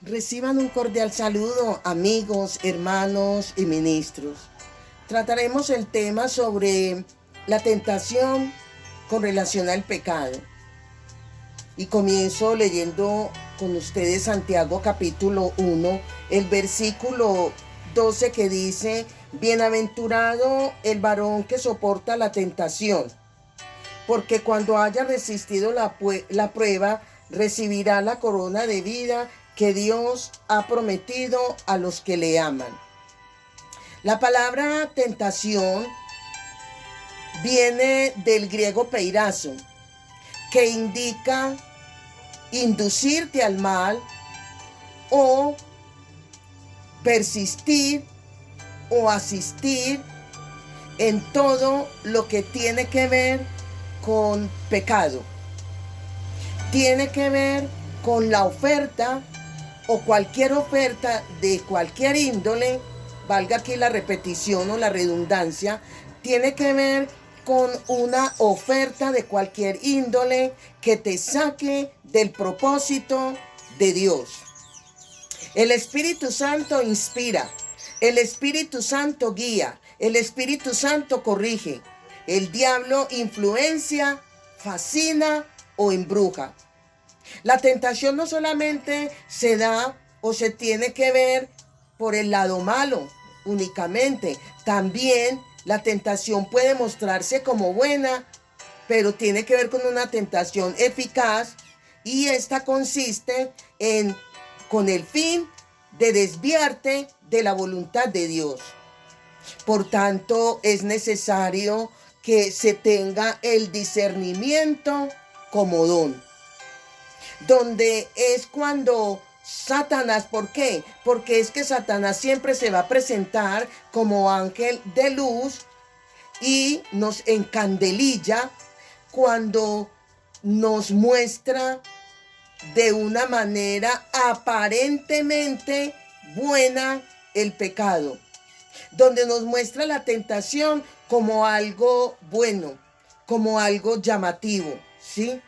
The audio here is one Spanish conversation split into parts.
Reciban un cordial saludo, amigos, hermanos y ministros. Trataremos el tema sobre la tentación con relación al pecado. Y comienzo leyendo con ustedes Santiago capítulo 1, el versículo 12 que dice: Bienaventurado el varón que soporta la tentación, porque cuando haya resistido la prueba, recibirá la corona de vida que Dios ha prometido a los que le aman. La palabra tentación viene del griego peirazo, que indica inducirte al mal o persistir o asistir en todo lo que tiene que ver con pecado. Tiene que ver con la oferta o cualquier oferta de cualquier índole, valga aquí la repetición o la redundancia, tiene que ver con una oferta de cualquier índole que te saque del propósito de Dios. El Espíritu Santo inspira, el Espíritu Santo guía, el Espíritu Santo corrige. El diablo influencia, fascina o embruja. La tentación no solamente se da o se tiene que ver por el lado malo únicamente. También la tentación puede mostrarse como buena, pero tiene que ver con una tentación eficaz, y esta consiste con el fin de desviarte de la voluntad de Dios. Por tanto, es necesario que se tenga el discernimiento como don, donde es cuando Satanás, ¿por qué? Porque es que Satanás siempre se va a presentar como ángel de luz y nos encandelilla cuando nos muestra de una manera aparentemente buena el pecado, donde nos muestra la tentación como algo bueno, como algo llamativo, ¿sí?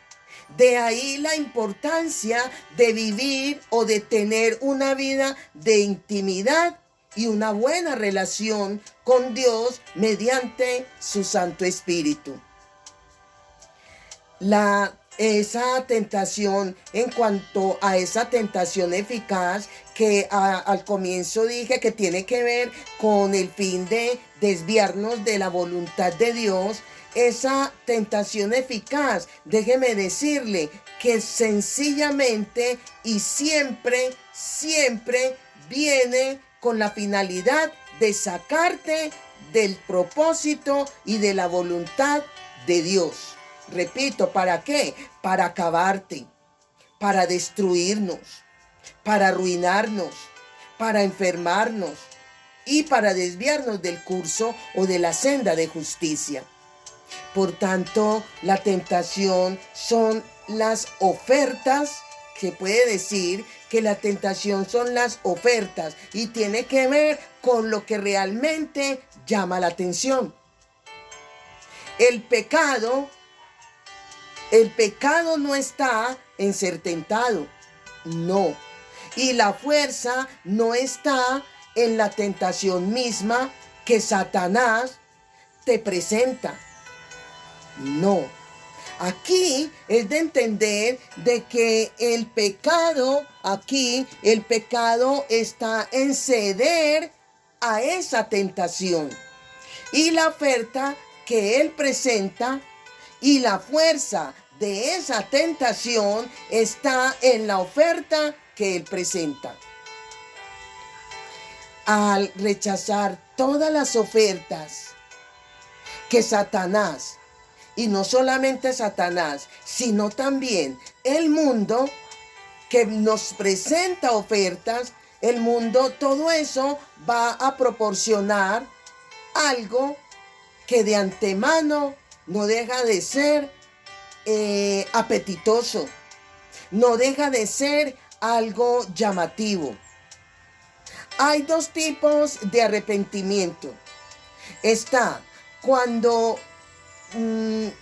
De ahí la importancia de vivir o de tener una vida de intimidad y una buena relación con Dios mediante su Santo Espíritu. Esa tentación, en cuanto a esa tentación eficaz que al comienzo dije que tiene que ver con el fin de desviarnos de la voluntad de Dios, esa tentación eficaz, déjeme decirle que sencillamente y siempre viene con la finalidad de sacarte del propósito y de la voluntad de Dios. Repito, ¿para qué? Para acabarte, para destruirnos, para arruinarnos, para enfermarnos y para desviarnos del curso o de la senda de justicia. Por tanto, la tentación son las ofertas. Se puede decir que la tentación son las ofertas y tiene que ver con lo que realmente llama la atención. El pecado no está en ser tentado, no. Y la fuerza no está en la tentación misma que Satanás te presenta, no. Aquí es de entender de que el pecado está en ceder a esa tentación. Y la oferta que él presenta y la fuerza de esa tentación está en la oferta que él presenta. Al rechazar todas las ofertas que Satanás, y no solamente Satanás, sino también el mundo que nos presenta ofertas, el mundo, todo eso va a proporcionar algo que de antemano no deja de ser apetitoso, no deja de ser algo llamativo. Hay dos tipos de arrepentimiento. Está cuando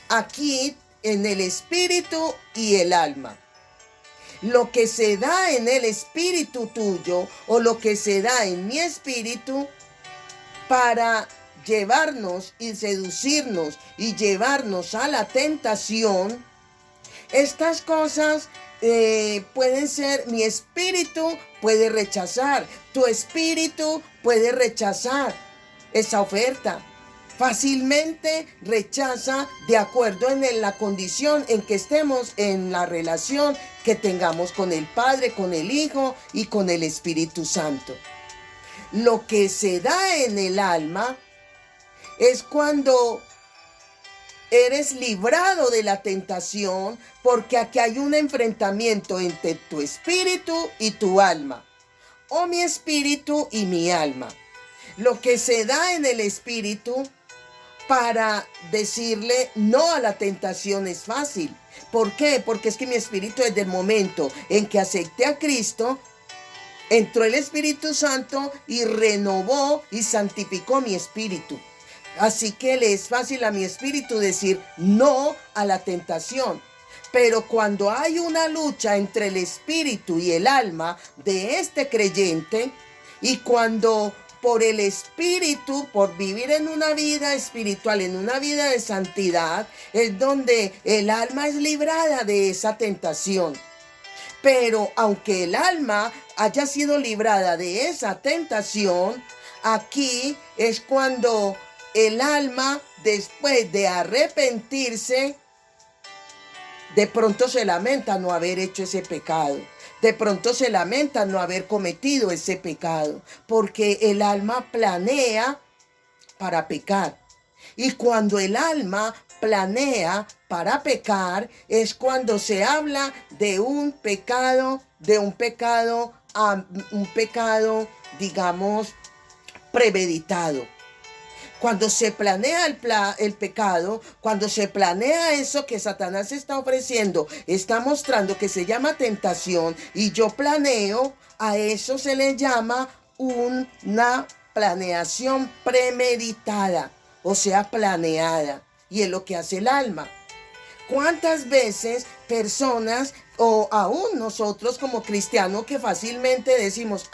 aquí en el espíritu y el alma. Lo que se da en el espíritu tuyo o lo que se da en mi espíritu para llevarnos y seducirnos y llevarnos a la tentación, estas cosas pueden ser, mi espíritu puede rechazar, tu espíritu puede rechazar esa oferta. Fácilmente rechaza de acuerdo en la condición en que estemos, en la relación que tengamos con el Padre, con el Hijo y con el Espíritu Santo. Lo que se da en el alma es cuando eres librado de la tentación, porque aquí hay un enfrentamiento entre tu espíritu y tu alma, o mi espíritu y mi alma. Lo que se da en el espíritu para decirle no a la tentación es fácil. ¿Por qué? Porque es que mi espíritu, desde el momento en que acepté a Cristo, entró el Espíritu Santo y renovó y santificó mi espíritu. Así que le es fácil a mi espíritu decir no a la tentación. Pero cuando hay una lucha entre el espíritu y el alma de este creyente, y cuando por el espíritu, por vivir en una vida espiritual, en una vida de santidad, es donde el alma es librada de esa tentación. Pero aunque el alma haya sido librada de esa tentación, aquí es cuando el alma, después de arrepentirse, de pronto se lamenta no haber hecho ese pecado. De pronto se lamenta no haber cometido ese pecado, porque el alma planea para pecar. Y cuando el alma planea para pecar, es cuando se habla de un pecado, digamos, premeditado. Cuando se planea el pecado, cuando se planea eso que Satanás está ofreciendo, está mostrando que se llama tentación, y yo planeo, a eso se le llama una planeación premeditada, o sea, planeada. Y es lo que hace el alma. ¿Cuántas veces personas, o aún nosotros como cristianos, que fácilmente decimos,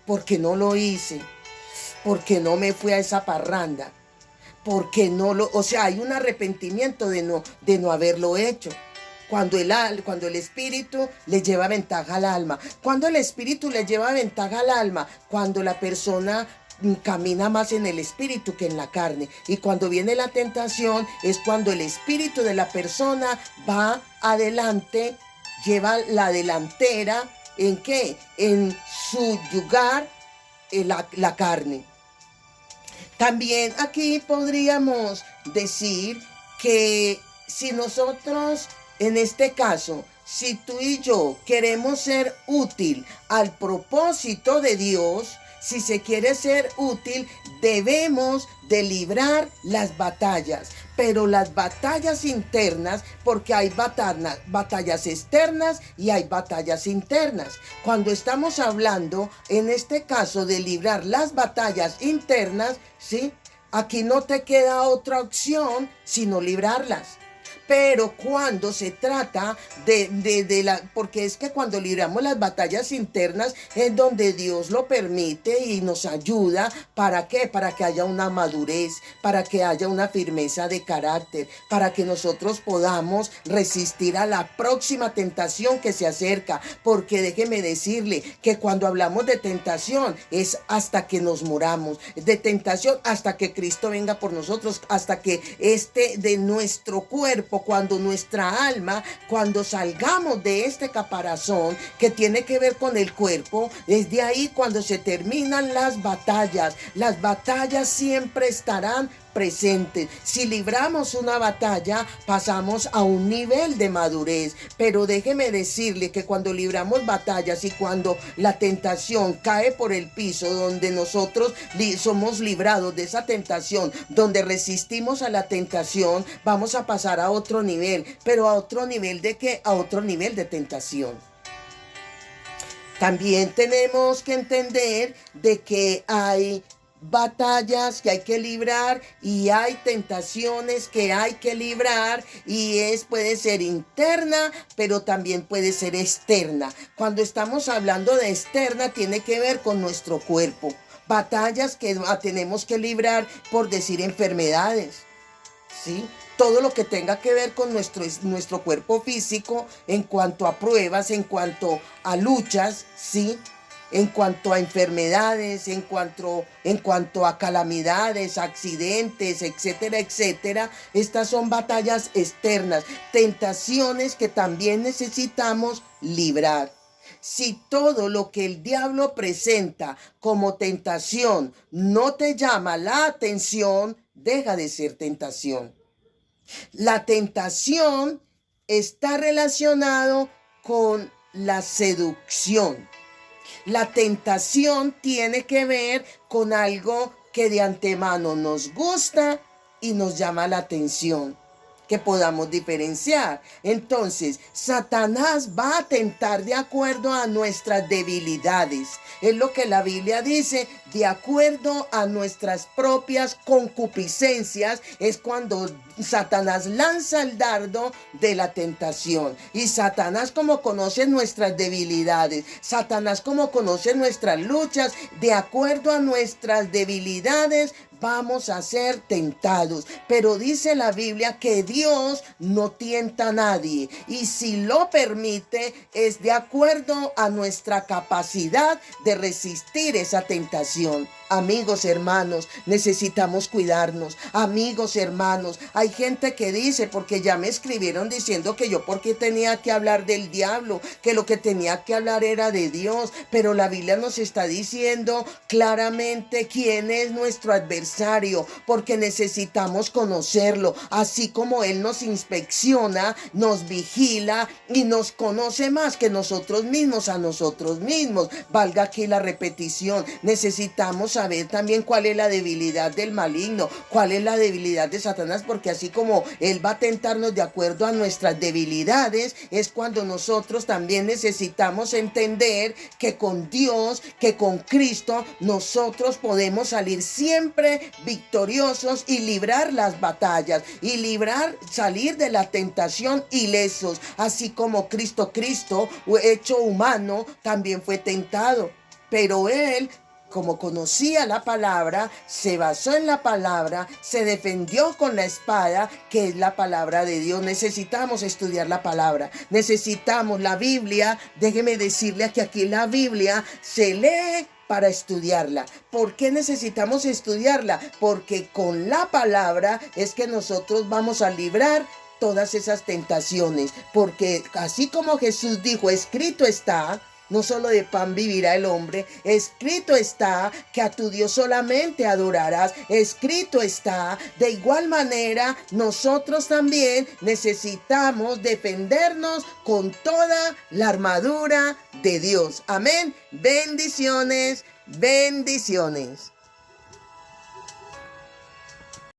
¿por qué no lo hice? ¿Por qué no me fui a esa parranda? ¿Por qué no lo...? O sea, hay un arrepentimiento de no haberlo hecho. Cuando el espíritu le lleva ventaja al alma. Cuando el espíritu le lleva ventaja al alma, cuando la persona camina más en el espíritu que en la carne. Y cuando viene la tentación, es cuando el espíritu de la persona va adelante, lleva la delantera. ¿En qué? En subyugar la carne. También aquí podríamos decir que si nosotros, en este caso, si tú y yo queremos ser útil al propósito de Dios, si se quiere ser útil, debemos de librar las batallas. Pero las batallas internas, porque hay batallas externas y hay batallas internas. Cuando estamos hablando, en este caso, de librar las batallas internas, ¿sí? Aquí no te queda otra opción sino librarlas. Pero cuando se trata porque es que cuando libramos las batallas internas es donde Dios lo permite y nos ayuda. ¿Para qué? Para que haya una madurez, para que haya una firmeza de carácter, para que nosotros podamos resistir a la próxima tentación que se acerca. Porque déjeme decirle que cuando hablamos de tentación es hasta que nos muramos, de tentación hasta que Cristo venga por nosotros, hasta que de nuestro cuerpo, cuando nuestra alma, cuando salgamos de este caparazón que tiene que ver con el cuerpo, es de ahí cuando se terminan las batallas. Las batallas siempre estarán presentes. Si libramos una batalla, pasamos a un nivel de madurez. Pero déjeme decirle que cuando libramos batallas y cuando la tentación cae por el piso, donde nosotros somos librados de esa tentación, donde resistimos a la tentación, vamos a pasar a otro nivel. ¿Pero a otro nivel de qué? A otro nivel de tentación. También tenemos que entender de que hay batallas que hay que librar y hay tentaciones que hay que librar, y puede ser interna, pero también puede ser externa. Cuando estamos hablando de externa, tiene que ver con nuestro cuerpo. Batallas que tenemos que librar, por decir, enfermedades, ¿sí? Todo lo que tenga que ver con nuestro cuerpo físico, en cuanto a pruebas, en cuanto a luchas, ¿sí? En cuanto a enfermedades, en cuanto a calamidades, accidentes, etcétera, etcétera. Estas son batallas externas, tentaciones que también necesitamos librar. Si todo lo que el diablo presenta como tentación no te llama la atención, deja de ser tentación. La tentación está relacionado con la seducción. La tentación tiene que ver con algo que de antemano nos gusta y nos llama la atención, que podamos diferenciar. Entonces, Satanás va a tentar de acuerdo a nuestras debilidades. Es lo que la Biblia dice, de acuerdo a nuestras propias concupiscencias, es cuando Satanás lanza el dardo de la tentación. Y Satanás, como conoce nuestras debilidades, Satanás, como conoce nuestras luchas, de acuerdo a nuestras debilidades vamos a ser tentados. Pero dice la Biblia que Dios no tienta a nadie, y si lo permite es de acuerdo a nuestra capacidad de resistir esa tentación. Amigos, hermanos, necesitamos cuidarnos. Amigos, hermanos, hay gente que dice, porque ya me escribieron diciendo que yo porque tenía que hablar del diablo, que lo que tenía que hablar era de Dios, pero la Biblia nos está diciendo claramente quién es nuestro adversario, porque necesitamos conocerlo, así como Él nos inspecciona, nos vigila y nos conoce más que nosotros mismos a nosotros mismos. Valga aquí la repetición, necesitamos saber también cuál es la debilidad del maligno, cuál es la debilidad de Satanás, porque así como él va a tentarnos de acuerdo a nuestras debilidades, es cuando nosotros también necesitamos entender que con Dios, que con Cristo, nosotros podemos salir siempre victoriosos y librar las batallas y salir de la tentación ilesos, así como Cristo, hecho humano, también fue tentado, pero él, como conocía la palabra, se basó en la palabra, se defendió con la espada, que es la palabra de Dios. Necesitamos estudiar la palabra, necesitamos la Biblia. Déjeme decirle que aquí la Biblia se lee para estudiarla. ¿Por qué necesitamos estudiarla? Porque con la palabra es que nosotros vamos a librar todas esas tentaciones, porque así como Jesús dijo, escrito está, no solo de pan vivirá el hombre, escrito está que a tu Dios solamente adorarás, escrito está. De igual manera, nosotros también necesitamos defendernos con toda la armadura de Dios. Amén. Bendiciones, bendiciones.